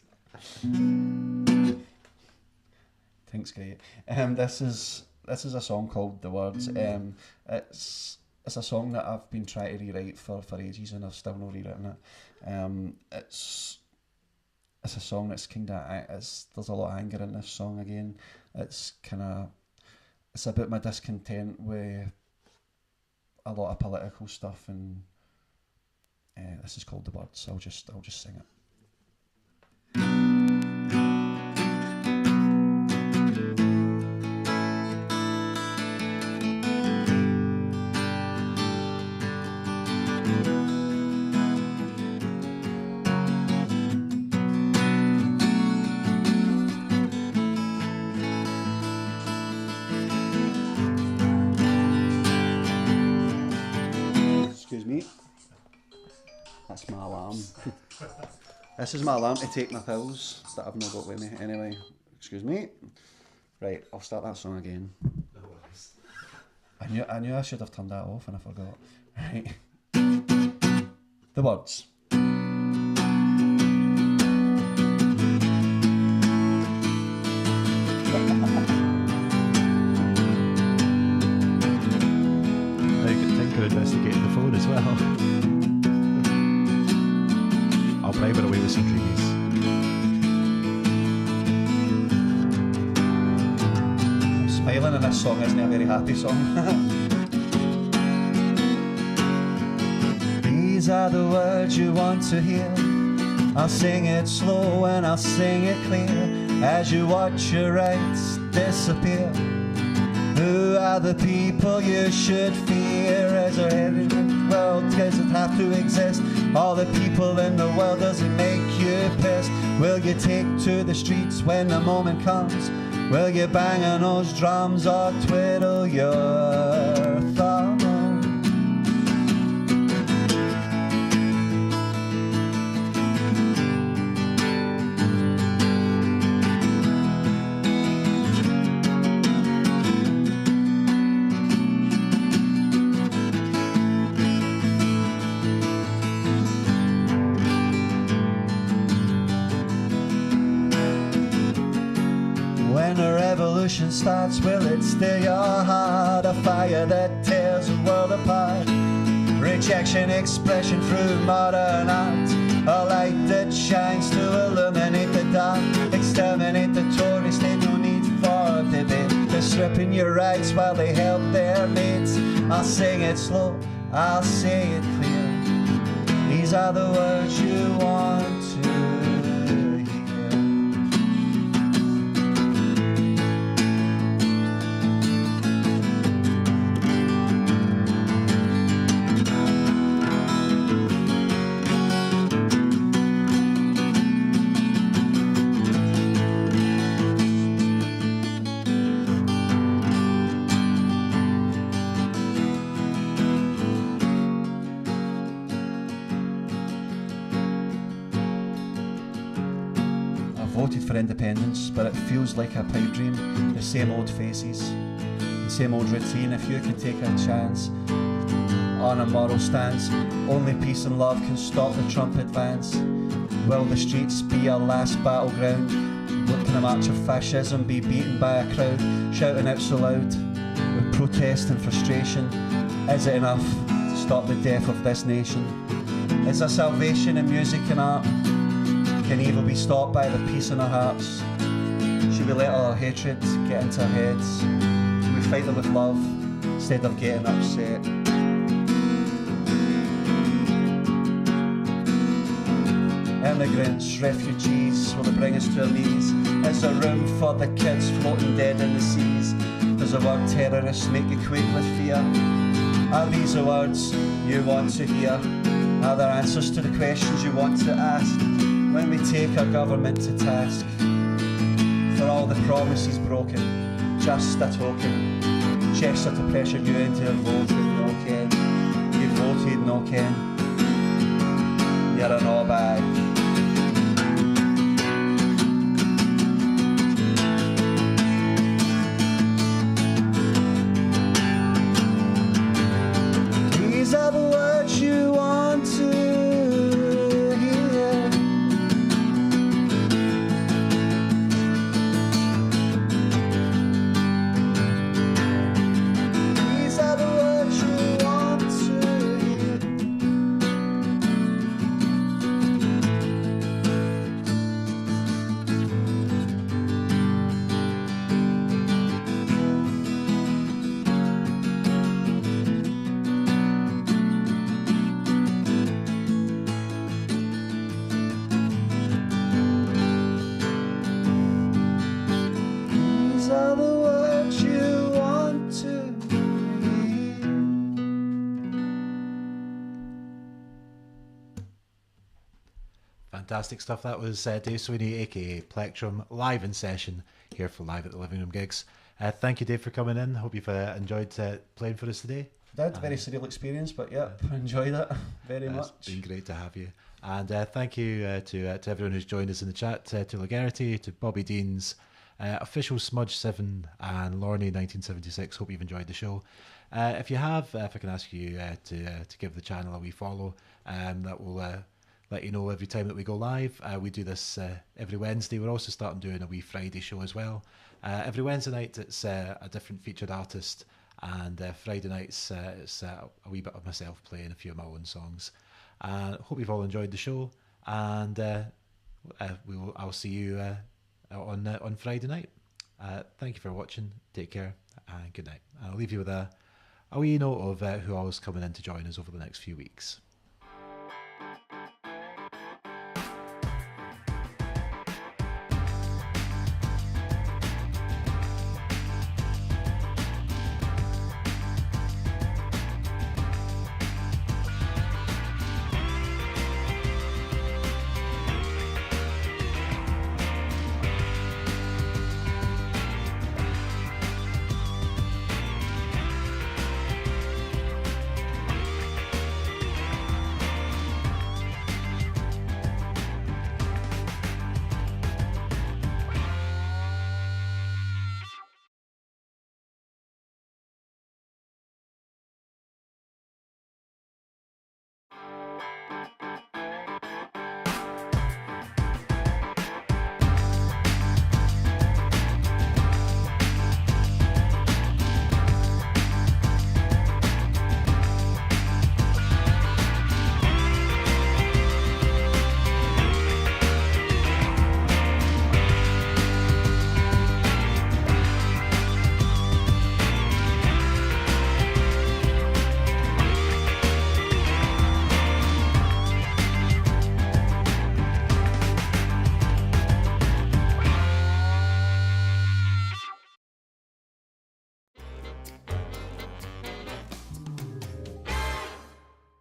Thanks, great. This is a song called The Words. It's a song that I've been trying to rewrite for ages, and I've still not rewritten it. It's a song that's kind of, there's a lot of anger in this song again. It's about my discontent with a lot of political stuff, and this is called The Words. I'll just sing it. Excuse me. That's my alarm. This is my alarm to take my pills that I've not got with me. Anyway, excuse me. Right, I'll start that song again. I knew I should have turned that off and I forgot. Right. The Words. Investigating the phone as well. I'll bribe her away with some trees. Smiling in this song isn't a very happy song. These are the words you want to hear. I'll sing it slow and I'll sing it clear as you watch your rights disappear. Who are the people you should fear? Is there any world? Does it have to exist? All the people in the world, does it make you pissed? Will you take to the streets when the moment comes? Will you bang on those drums or twiddle your thumb? Starts, will it steal your heart? A fire that tears the world apart. Rejection, expression through modern art. A light that shines to illuminate the dark. Exterminate the Tory state, no need for debate. They're stripping your rights while they help their mates. I'll sing it slow, I'll say it clear. These are the words you want to hear. voted for independence, but it feels like a pipe dream. The same old faces, the same old routine. If you could take a chance on a moral stance, only peace and love can stop the Trump advance. Will the streets be our last battleground? What can a march of fascism be beaten by a crowd shouting out so loud with protest and frustration? Is it enough to stop the death of this nation? Is there salvation in music and art? Can evil be stopped by the peace in our hearts? Should we let our hatred get into our heads? Should we fight them with love instead of getting upset? Immigrants, refugees, will they bring us to our knees? Is there room for the kids floating dead in the seas? Does the word terrorists make you quake with fear? Are these the words you want to hear? Are there answers to the questions you want to ask? When we take our government to task for all the promises broken, just a token gesture to pressure you into voting no Ken. You voted no Ken. You're an all bag. These are the words you want to hear. These are the words you want to hear. These are the words you want to hear. Fantastic stuff. That was Dave Sweeney, aka Plectrum, live in session here for Live at the Living Room gigs. Thank you, Dave, for coming in. Hope you've enjoyed playing for us today. Did very surreal experience, but yeah, enjoyed it very much. It's been great to have you. And thank you to everyone who's joined us in the chat, to Legarity, to Bobby Deans, Official Smudge 7 and Lorne 1976. Hope you've enjoyed the show. If you have, if I can ask you to give the channel a wee follow, that will let you know every time that we go live. We do this every Wednesday. We're also starting doing a wee Friday show as well. Every Wednesday night it's a different featured artist, and Friday nights it's a wee bit of myself playing a few of my own songs. Hope you've all enjoyed the show, and I'll see you on Friday night. Thank you for watching. Take care and good night. I'll leave you with a wee note of who else coming in to join us over the next few weeks.